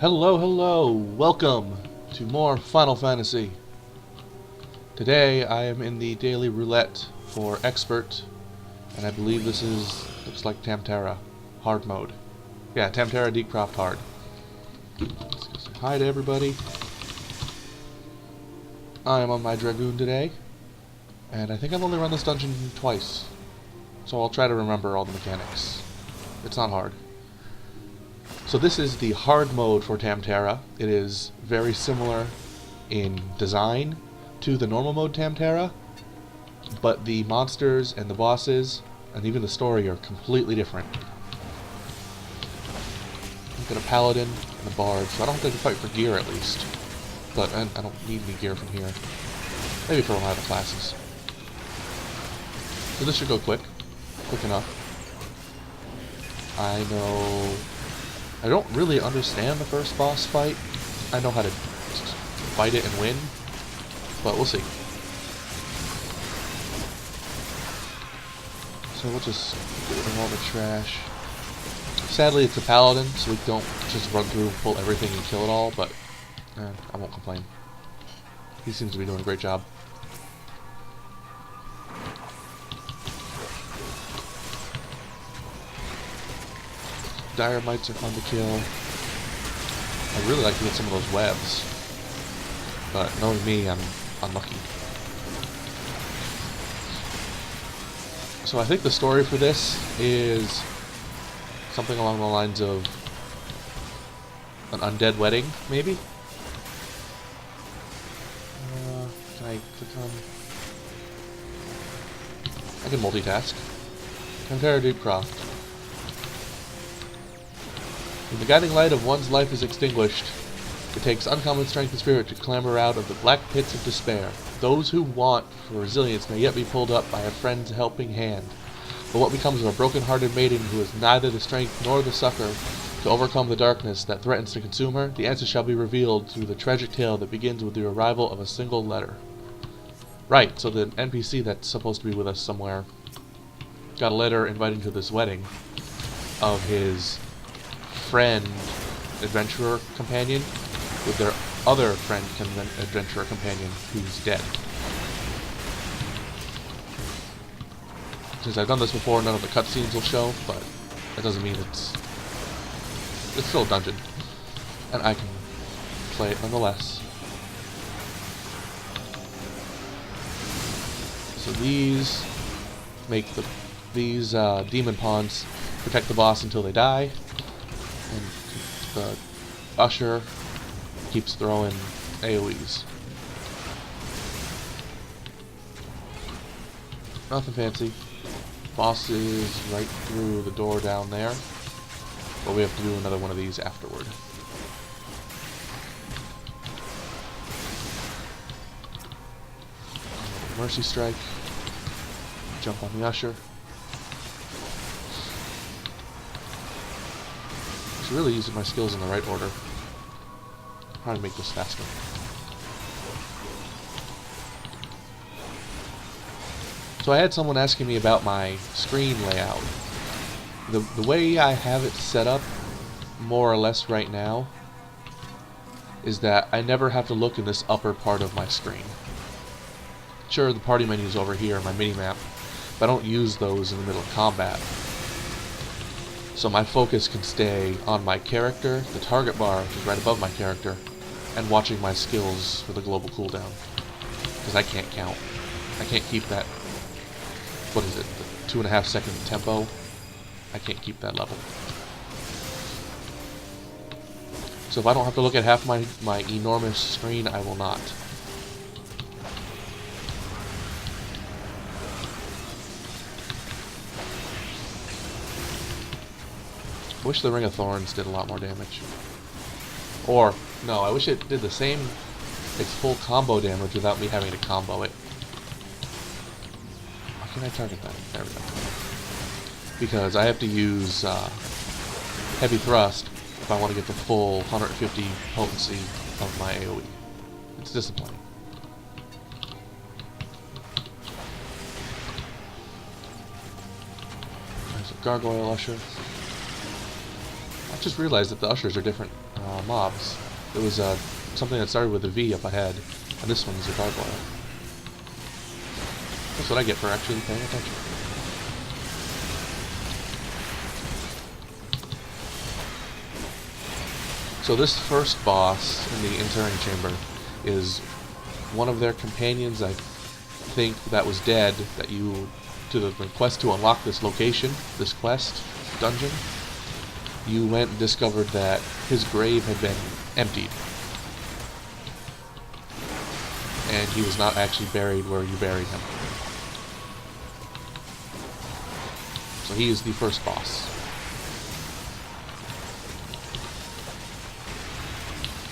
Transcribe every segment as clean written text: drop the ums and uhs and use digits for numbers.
Hello, hello! Welcome to more Final Fantasy. Today I am in the daily roulette for expert, and I believe this looks like TamTara hard mode. Yeah, TamTara Deepcroft hard. Let's go say hi to everybody. I am on my Dragoon today, and I think I've only run this dungeon twice, so I'll try to remember all the mechanics. It's not hard. So this is the hard mode for TamTara. It is very similar in design to the normal mode TamTara, but the monsters and the bosses and even the story are completely different. I've got a paladin and a bard, so I don't have to fight for gear at least. But I don't need any gear from here. Maybe for one of the classes. So this should go quick enough. I don't really understand the first boss fight. I know how to fight it and win, but we'll see. So we'll just get rid of all the trash. Sadly, it's a paladin, so we don't just run through and pull everything and kill it all, but I won't complain. He seems to be doing a great job. Dire mites are fun to kill. I'd really like to get some of those webs, but knowing me, I'm unlucky. So I think the story for this is something along the lines of an undead wedding, maybe? Can I click on... I can multitask. TamTara Deepcroft. When the guiding light of one's life is extinguished, it takes uncommon strength and spirit to clamber out of the black pits of despair. Those who want for resilience may yet be pulled up by a friend's helping hand. But what becomes of a broken-hearted maiden who has neither the strength nor the succor to overcome the darkness that threatens to consume her? The answer shall be revealed through the tragic tale that begins with the arrival of a single letter. Right, so the NPC that's supposed to be with us somewhere got a letter inviting to this wedding of his friend adventurer companion with their other friend adventurer companion who's dead. Since I've done this before, none of the cutscenes will show, but that doesn't mean it's still a dungeon, and I can play it nonetheless. So these make these demon pawns protect the boss until they die. And the usher keeps throwing AoEs. Nothing fancy. Boss is right through the door down there. But we have to do another one of these afterward. Mercy strike. Jump on the usher. Really using my skills in the right order. Trying to make this faster. So I had someone asking me about my screen layout. The way I have it set up, more or less right now, is that I never have to look in this upper part of my screen. Sure, the party menu's over here in my minimap, but I don't use those in the middle of combat. So my focus can stay on my character, the target bar, which is right above my character, and watching my skills for the global cooldown. Because I can't count. I can't keep that, what is it, the 2.5 second tempo? I can't keep that level. So if I don't have to look at half my enormous screen, I will not. I wish the Ring of Thorns did a lot more damage. Or, no, I wish it did the same, its full combo damage without me having to combo it. How can I target that? There we go. Because I have to use heavy thrust if I want to get the full 150 potency of my AoE. It's disappointing. There's a gargoyle usher. just realized that the ushers are different mobs. There was something that started with a V up ahead, and this one's a gargoyle. That's what I get for actually paying attention. So this first boss in the interring chamber is one of their companions, I think, that was dead, that you, to the request to unlock this location, this quest, dungeon, you went and discovered that his grave had been emptied. And he was not actually buried where you buried him. So he is the first boss.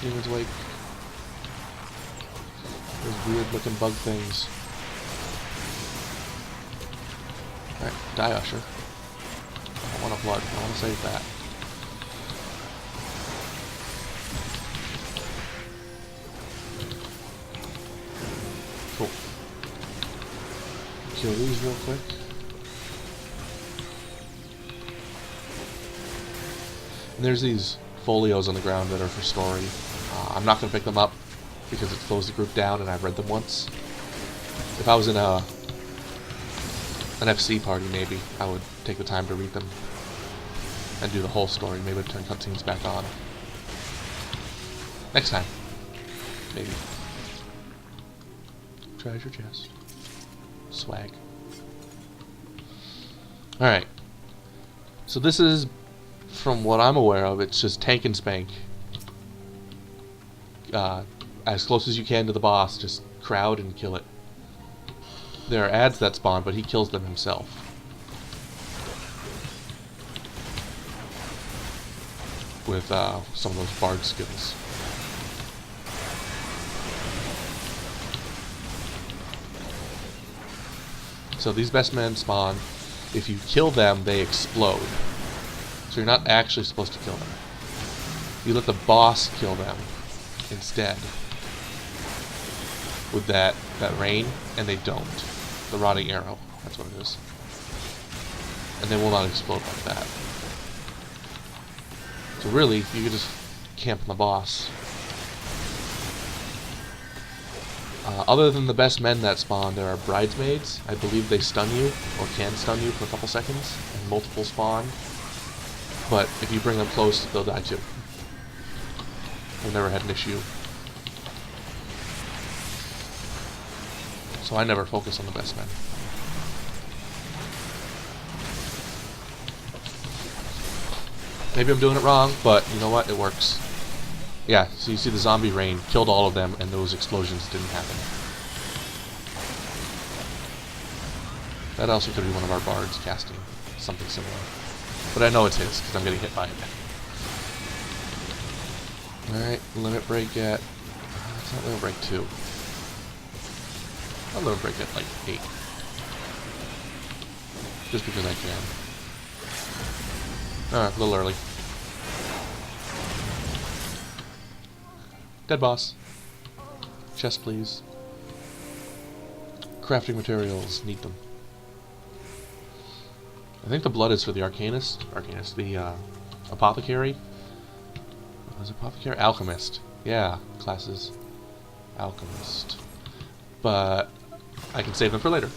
Demon's Wake. Those weird looking bug things. Alright, die Usher. I want a blood. I want to save that. Cool. Kill these real quick. And there's these folios on the ground that are for story. I'm not going to pick them up because it slows the group down and I've read them once. If I was in an FC party, maybe I would take the time to read them and do the whole story. Maybe turn cutscenes back on. Next time. Maybe. Treasure chest. Swag. Alright. So this is, from what I'm aware of, it's just tank and spank. As close as you can to the boss, just crowd and kill it. There are ads that spawn, but he kills them himself. With some of those bard skills. So these best men spawn. If you kill them, they explode. So you're not actually supposed to kill them. You let the boss kill them instead. With that rain, and they don't. The rotting arrow, that's what it is. And they will not explode like that. So really, you could just camp on the boss. Other than the best men that spawn, there are bridesmaids. I believe they stun you, or can stun you for a couple seconds, and multiple spawn. But if you bring them close, they'll die too. I've never had an issue. So I never focus on the best men. Maybe I'm doing it wrong, but you know what? It works. Yeah, so you see the zombie rain killed all of them, and those explosions didn't happen. That also could be one of our bards casting something similar. But I know it's his, because I'm getting hit by it. Alright, limit break at... it's not limit break 2. I'll limit break at like 8. Just because I can. Alright, a little early. Dead boss. Chest, please. Crafting materials. Need them. I think the blood is for the Arcanist. The Apothecary. What was it, Apothecary? Alchemist. Yeah, classes. Alchemist. But I can save them for later.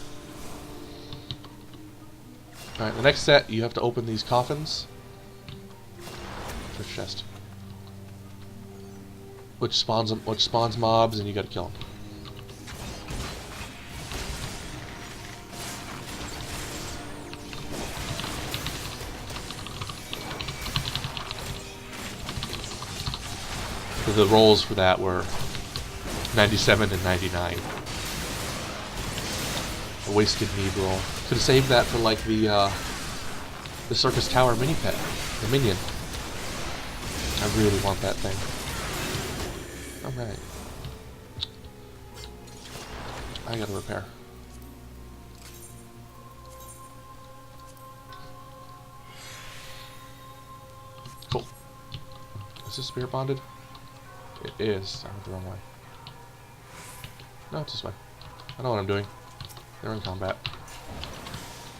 Alright, the next set, you have to open these coffins. Treasure chest. Which spawns mobs, and you gotta kill them. The rolls for that were 97 and 99. A wasted need roll. Could have saved that for like the Circus Tower mini pet, the minion. I really want that thing. Alright. I gotta repair. Cool. Is this spirit bonded? It is. I went the wrong way. No, it's this way. I know what I'm doing. They're in combat.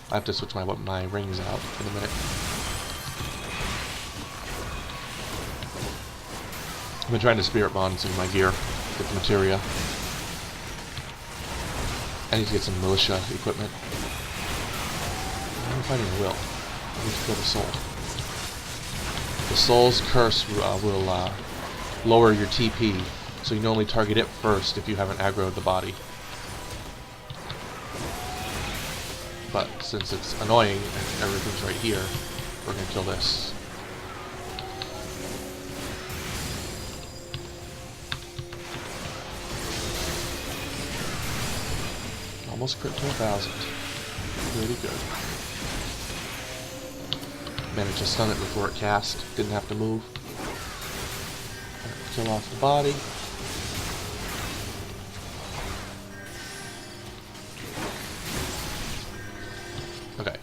I have to switch my rings out in a minute. been trying to spirit bond some of my gear, get the materia. I need to get some militia equipment. I'm fighting a will. I need to kill the soul. The soul's curse will lower your TP, so you can only target it first if you haven't aggroed the body. But since it's annoying and everything's right here, we're going to kill this. Almost crit to 1,000. Really good. Managed to stun it before it cast. Didn't have to move. Kill off the body. Okay.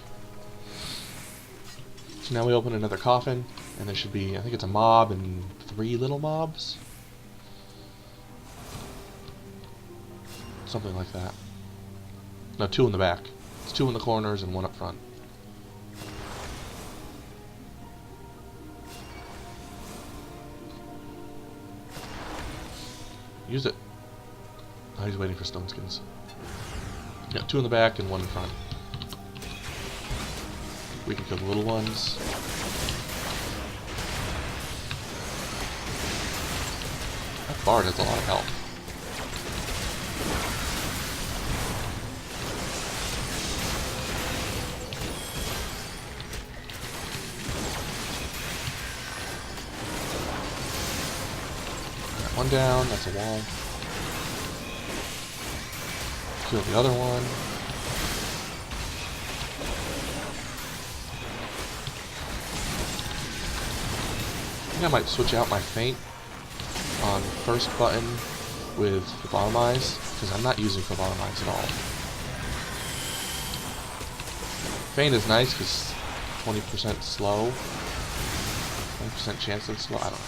So now we open another coffin, and there should be, I think it's a mob and 3 little mobs? Something like that. No, 2 in the back. It's 2 in the corners and 1 up front. Use it. Oh, he's waiting for stone skins. Yeah, 2 in the back and 1 in front. We can kill the little ones. That bard has a lot of health. One down, that's a wall. Kill the other one. I think I might switch out my feint on first button with phlebotomize, because I'm not using phlebotomize at all. Feint is nice because 20% slow. 20% chance of slow, I don't know.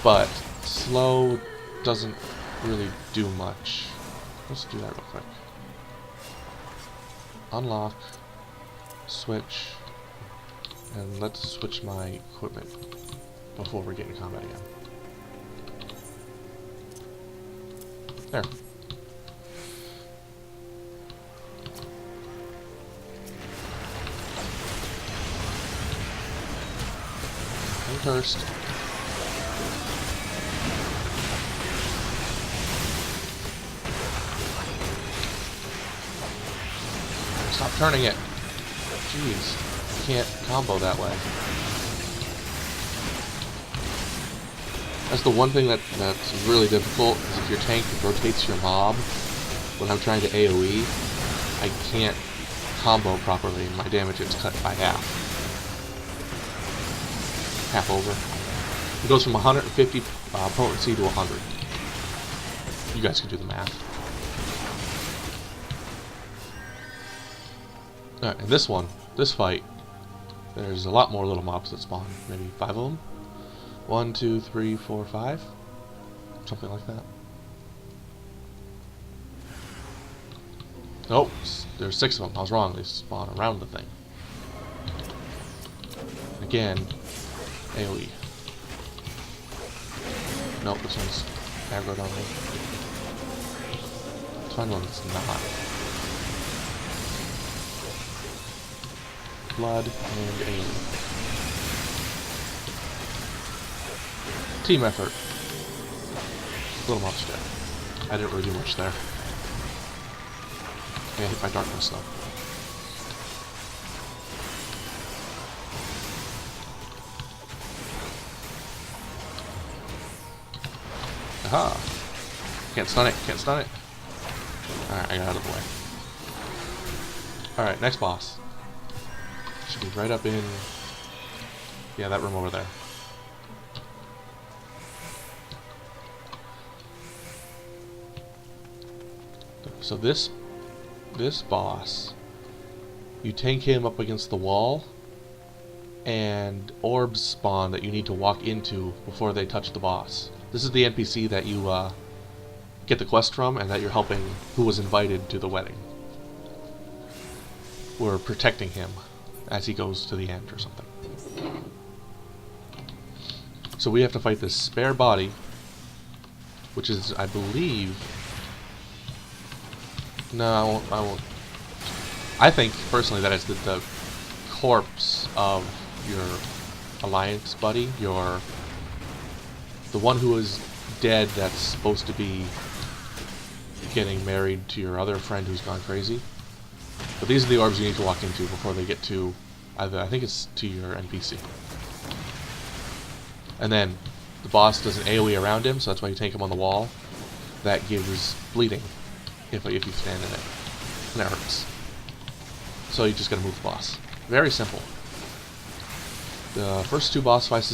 But slow doesn't really do much. Let's do that real quick. Unlock, switch, and let's switch my equipment before we get in combat again. There. And cursed. Stop turning it. Jeez. You can't combo that way. That's the one thing that's really difficult, is if your tank rotates your mob when I'm trying to AoE, I can't combo properly and my damage is cut by half. Half over. It goes from 150 potency to 100. You guys can do the math. Alright, and this fight, there's a lot more little mobs that spawn. Maybe 5 of them? 1, 2, 3, 4, 5? Something like that. Nope, there's 6 of them. I was wrong. They spawn around the thing. Again, AoE. Nope, this one's aggroed on me. Let's find one that's not. Blood and aim. Team effort. Little mobs dead. I didn't really do much there. I got hit by darkness though. Aha! Can't stun it, can't stun it. Alright, I got out of the way. Alright, next boss. Should be right up in... yeah, that room over there. So this boss, you tank him up against the wall, and orbs spawn that you need to walk into before they touch the boss. This is the NPC that you get the quest from, and that you're helping, who was invited to the wedding. We're protecting him as he goes to the end or something. So we have to fight this spare body, which is, I believe... No, I won't. I think, personally, that it's the corpse of your alliance buddy, the one who is dead that's supposed to be getting married to your other friend who's gone crazy. But these are the orbs you need to walk into before they get to either, I think it's to your NPC. And then the boss does an AoE around him, so that's why you tank him on the wall. That gives bleeding if you stand in it. And it hurts. So you just gotta move the boss. Very simple. The first two boss fights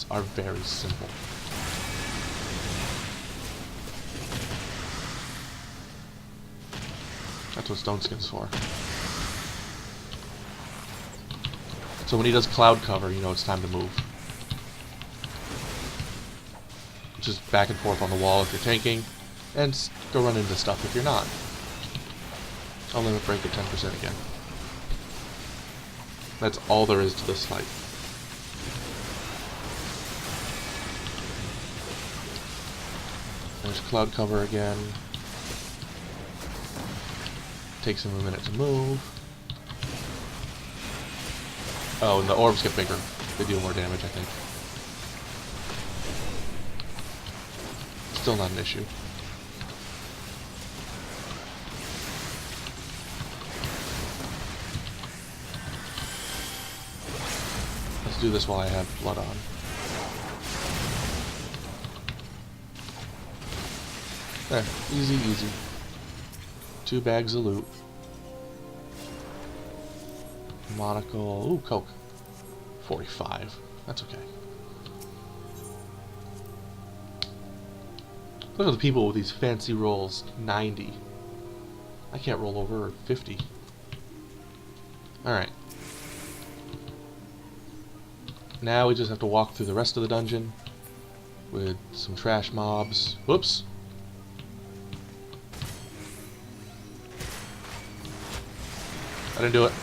are very simple. That's what Stone Skin's for. So when he does cloud cover, you know it's time to move. Just back and forth on the wall if you're tanking, and go run into stuff if you're not. I'll limit break at 10% again. That's all there is to this fight. There's cloud cover again. Takes him a minute to move. Oh, and the orbs get bigger. They deal more damage, I think. Still not an issue. Let's do this while I have blood on. There. Easy, easy. 2 bags of loot. Monocle. Ooh, Coke. 45. That's okay. Look at the people with these fancy rolls. 90. I can't roll over 50. Alright. Now we just have to walk through the rest of the dungeon with some trash mobs. Whoops. I didn't do it.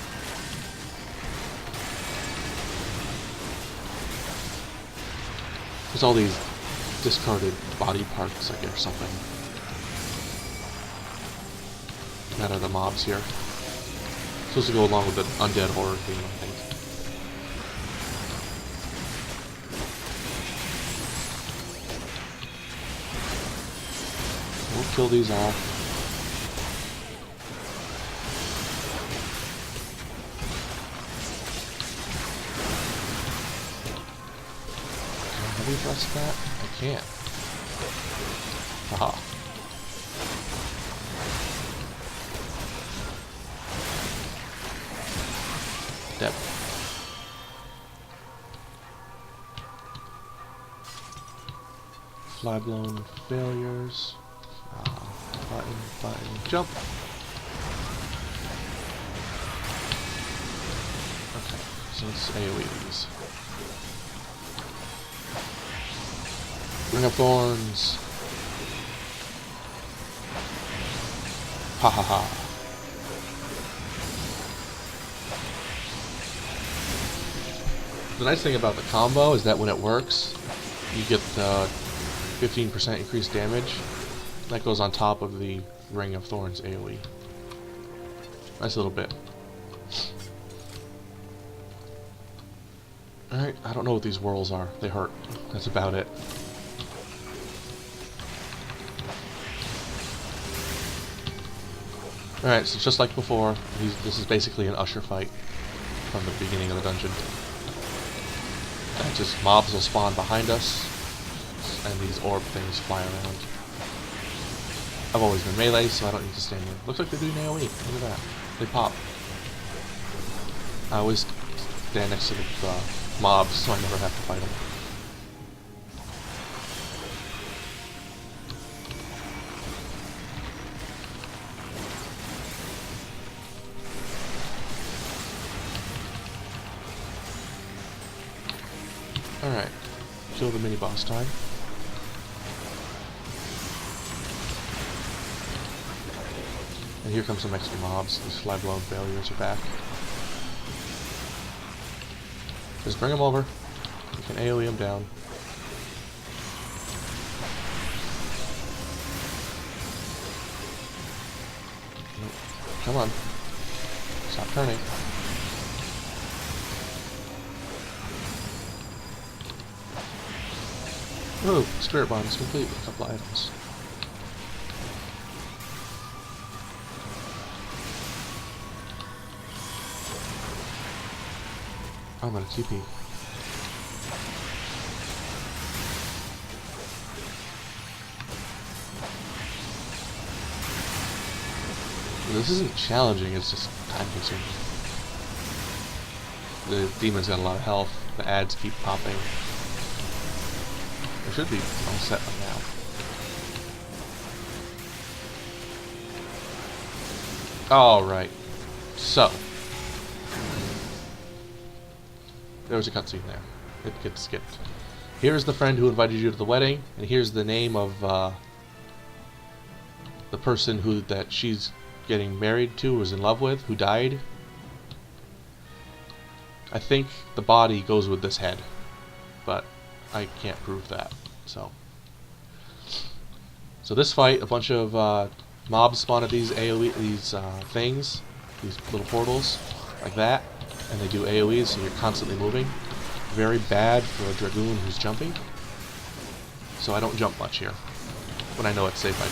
There's all these discarded body parts, I guess, or something. That are the mobs here. Supposed to go along with the undead horror theme, I think. We'll kill these off. Can I thrust that? I can't. Haha. Dead. Fly blown failures. Button, jump. Okay, so let's AoE these. Ring of Thorns. Ha ha ha. The nice thing about the combo is that when it works, you get the 15% increased damage. That goes on top of the Ring of Thorns AoE. Nice little bit. Alright, I don't know what these whirls are. They hurt. That's about it. Alright, so just like before, this is basically an usher fight from the beginning of the dungeon. And just mobs will spawn behind us, and these orb things fly around. I've always been melee, so I don't need to stand here. Looks like they're doing AoE. Look at that. They pop. I always stand next to the mobs, so I never have to fight them. Alright. Kill the mini-boss time. And here comes some extra mobs. These fly-blown failures are back. Just bring him over. You can AoE him down. Nope. Come on. Stop turning. Ooh, spirit bond is complete with a couple items. I'm gonna TP. This isn't challenging, it's just time consuming. The demon's got a lot of health, the ads keep popping. It should be all set by now. Alright. So. There was a cutscene there. It gets skipped. Here's the friend who invited you to the wedding, and here's the name of the person that she's getting married to, was in love with, who died. I think the body goes with this head, but I can't prove that. So this fight, a bunch of mobs spawn at these AoE, these things, these little portals, like that, and they do AoEs, so you're constantly moving. Very bad for a dragoon who's jumping. So I don't jump much here. When I know it's safe, I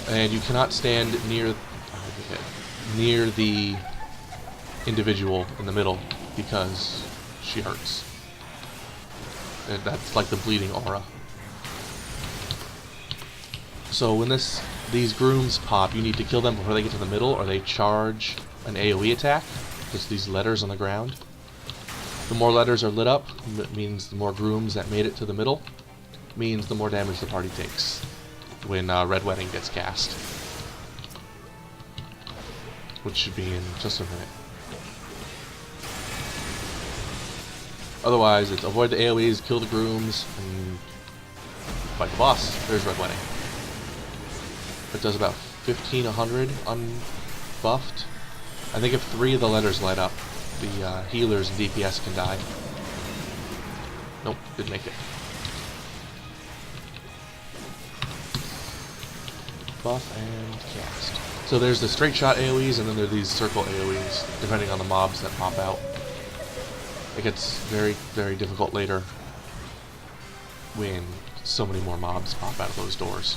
do. And you cannot stand near the individual in the middle because she hurts. And that's like the bleeding aura. So when these grooms pop, you need to kill them before they get to the middle, or they charge an AoE attack. Just these letters on the ground. The more letters are lit up, it means the more grooms that made it to the middle, means the more damage the party takes when Red Wedding gets cast. Which should be in just a minute. Otherwise, it's avoid the AoEs, kill the grooms, and fight the boss. There's Red Wedding. It does about 1500 unbuffed. I think if 3 of the letters light up, the healers and DPS can die. Nope, didn't make it. Buff and cast. So there's the straight shot AoEs, and then there are these circle AoEs, depending on the mobs that pop out. It gets very, very difficult later when so many more mobs pop out of those doors.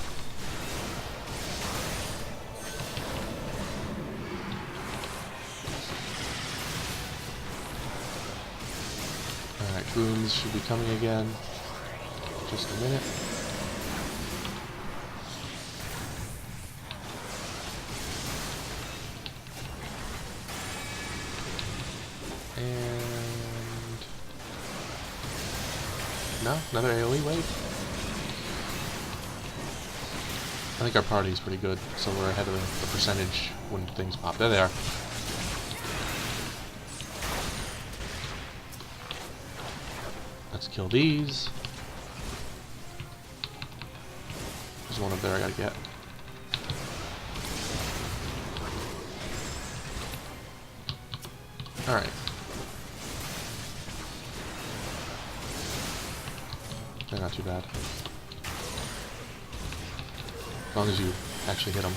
Alright, grooms should be coming again. Just a minute. And no, another AoE wave. I think our party is pretty good, so we're ahead of the percentage when things pop. There they are. Let's kill these. There's one up there I gotta get. Alright. They're not too bad. As long as you actually hit them.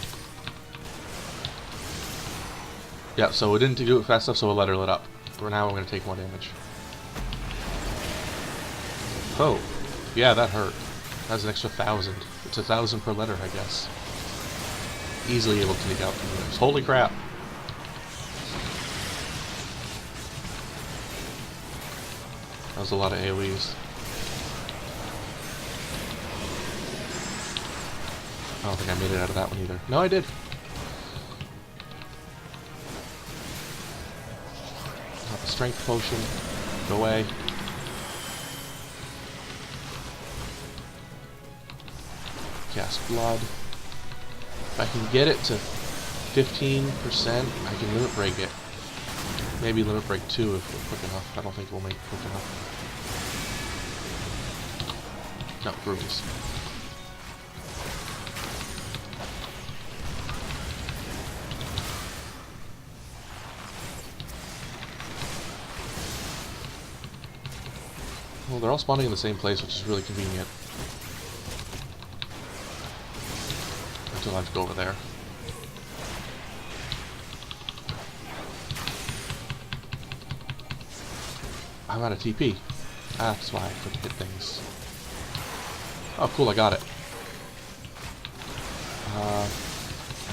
Yeah, so we didn't do it fast enough, so we'll let her lit up. For now, we're going to take more damage. Oh, yeah, that hurt. That's an extra 1,000. It's 1,000 per letter, I guess. Easily able to take out the units. Holy crap! That was a lot of AoEs. I don't think I made it out of that one either. No, I did. Pop a strength potion. Go away. Cast blood. If I can get it to 15%, I can limit break it. Maybe limit break 2 if we're quick enough. I don't think we'll make it quick enough. No, grooves. Well, they're all spawning in the same place, which is really convenient. Until I have to go over there. I'm out of TP. That's why I couldn't hit things. Oh, cool, I got it. I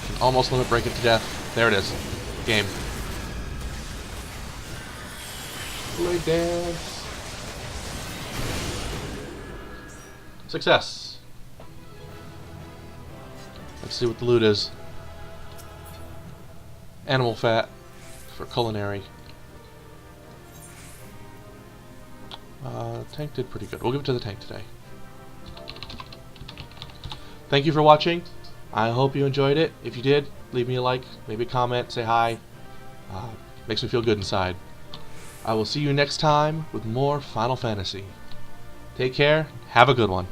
can almost limit break it to death. There it is. Game. Play dance. Success. Let's see what the loot is. Animal fat for culinary. Tank did pretty good. We'll give it to the tank today. Thank you for watching. I hope you enjoyed it. If you did, leave me a like, maybe a comment, say hi. Makes me feel good inside. I will see you next time with more Final Fantasy. Take care. Have a good one.